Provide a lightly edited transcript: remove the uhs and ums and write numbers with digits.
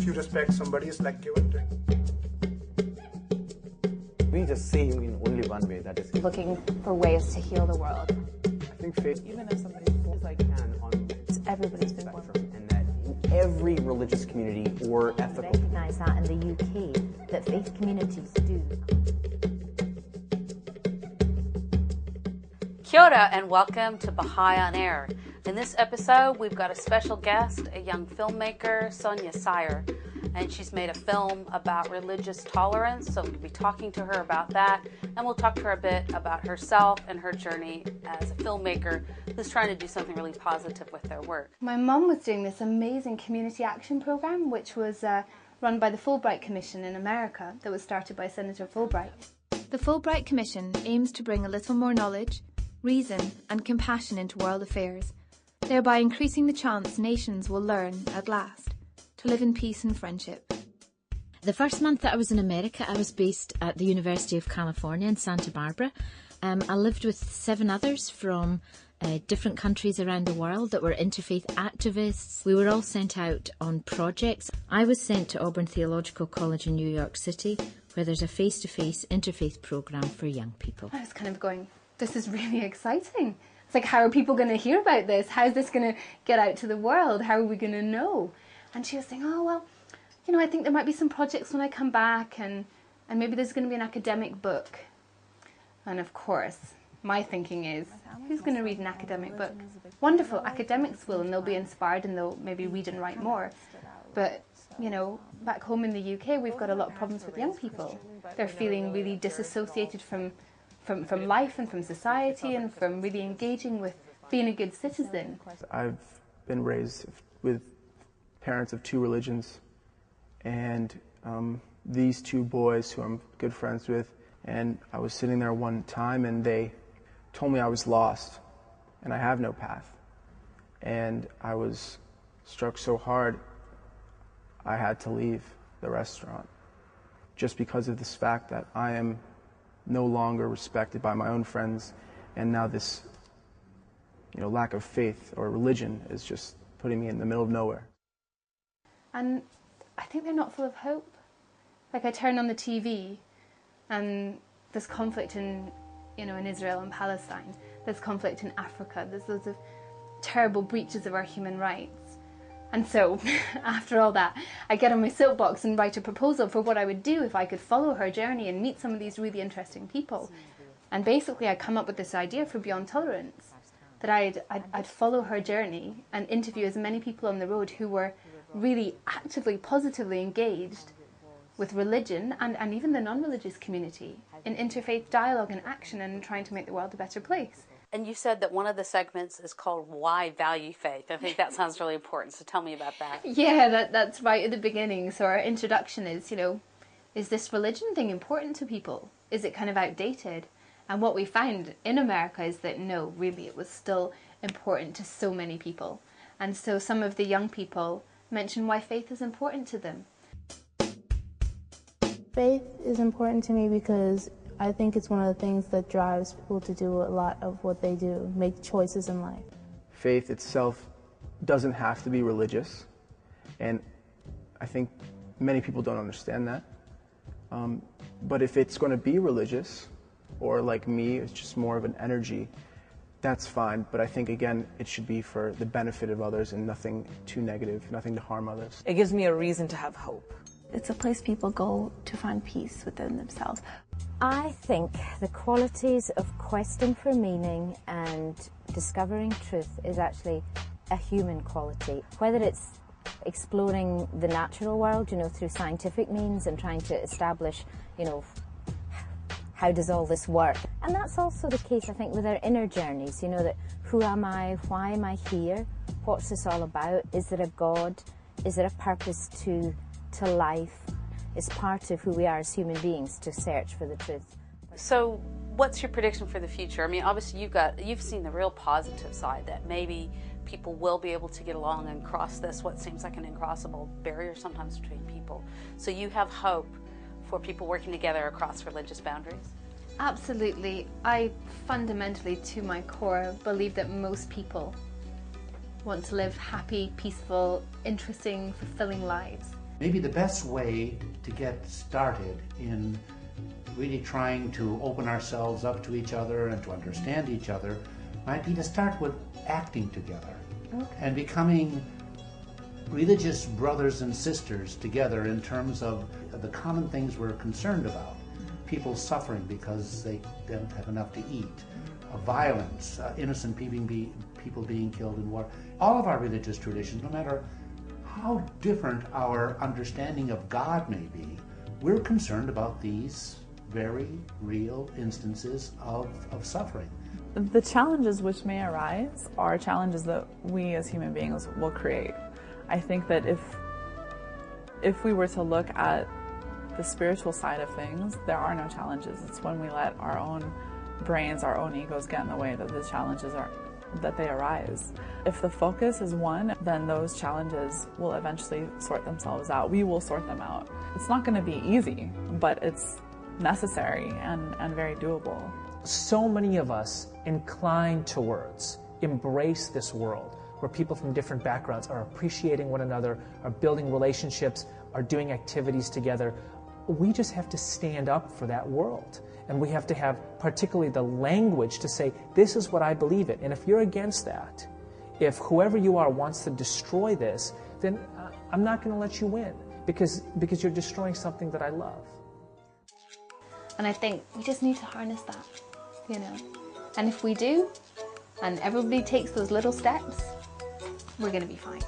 few respects somebody is like given to him. We just see him in only one way, that is looking for ways to heal the world. I think faith, even if somebody falls I can on everybody's been spectrum, and that in every religious community or ethical. Recognise that in the UK, that faith communities do. Kia ora and welcome to Baha'i on Air. In this episode, we've got a special guest, a young filmmaker, Sonya Sier, and she's made a film about religious tolerance, so we'll be talking to her about that, and we'll talk to her a bit about herself and her journey as a filmmaker who's trying to do something really positive with their work. My mum was doing this amazing community action program, which was run by the Fulbright Commission in America, that was started by Senator Fulbright. The Fulbright Commission aims to bring a little more knowledge, reason and compassion into world affairs, thereby increasing the chance nations will learn, at last, to live in peace and friendship. The first month that I was in America, I was based at the University of California in Santa Barbara. I lived with 7 others from different countries around the world that were interfaith activists. We were all sent out on projects. I was sent to Auburn Theological College in New York City, where there's a face-to-face interfaith program for young people. I was kind of going, this is really exciting. It's like, how are people going to hear about this? How is this going to get out to the world? How are we going to know? And she was saying, oh, well, you know, I think there might be some projects when I come back, and maybe there's going to be an academic book. And of course, my thinking is, who's going to read an academic book? Wonderful, academics will, and they'll be inspired and they'll maybe read and write more. But, you know, back home in the UK, we've got a lot of problems with young people. They're feeling really disassociated from life and from society and from really engaging with being a good citizen. I've been raised with parents of 2 religions, and these 2 boys who I'm good friends with, and I was sitting there one time and they told me I was lost and I have no path, and I was struck so hard I had to leave the restaurant just because of this fact that I am no longer respected by my own friends, and now this, you know, lack of faith or religion is just putting me in the middle of nowhere. And I think they're not full of hope. Like, I turn on the TV and there's conflict in Israel and Palestine. There's conflict in Africa. There's loads of terrible breaches of our human rights. And so, after all that, I get on my soapbox and write a proposal for what I would do if I could follow her journey and meet some of these really interesting people. And basically, I come up with this idea for Beyond Tolerance, that I'd follow her journey and interview as many people on the road who were really actively, positively engaged with religion and even the non-religious community in interfaith dialogue and action and trying to make the world a better place. And you said that one of the segments is called Why Value Faith. I think that sounds really important, so tell me about that. Yeah, that's right at the beginning. So our introduction is, you know, is this religion thing important to people? Is it kind of outdated? And what we found in America is that no, really, it was still important to so many people. And so some of the young people mention why faith is important to them. Faith is important to me because I think it's one of the things that drives people to do a lot of what they do, make choices in life. Faith itself doesn't have to be religious, and I think many people don't understand that. But if it's going to be religious, or like me, it's just more of an energy, that's fine. But I think, again, it should be for the benefit of others and nothing too negative, nothing to harm others. It gives me a reason to have hope. It's a place people go to find peace within themselves. I think the qualities of questing for meaning and discovering truth is actually a human quality. Whether it's exploring the natural world, you know, through scientific means and trying to establish, you know, how does all this work? And that's also the case, I think, with our inner journeys, you know, that who am I, why am I here, what's this all about, is there a God, is there a purpose to life? Is part of who we are as human beings to search for the truth. So what's your prediction for the future? I mean, obviously you've seen the real positive side, that maybe people will be able to get along and cross this, what seems like an incrossable barrier sometimes between people. So you have hope for people working together across religious boundaries? Absolutely. I fundamentally, to my core, believe that most people want to live happy, peaceful, interesting, fulfilling lives. Maybe the best way to get started in really trying to open ourselves up to each other and to understand each other might be to start with acting together and becoming religious brothers and sisters together in terms of the common things we're concerned about. People suffering because they don't have enough to eat, violence, innocent people being killed in war. All of our religious traditions, no matter how different our understanding of God may be, we're concerned about these very real instances of suffering. The challenges which may arise are challenges that we as human beings will create. I think that if we were to look at the spiritual side of things, there are no challenges. It's when we let our own brains, our own egos get in the way that the challenges they arise. If the focus is one, then those challenges will eventually sort themselves out. We will sort them out. It's not going to be easy, but it's necessary and very doable. So many of us incline towards embrace this world where people from different backgrounds are appreciating one another, are building relationships, are doing activities together. We just have to stand up for that world. And we have to have particularly the language to say, this is what I believe in. And if you're against that, if whoever you are wants to destroy this, then I'm not going to let you win because you're destroying something that I love. And I think we just need to harness that, you know. And if we do, and everybody takes those little steps, we're going to be fine.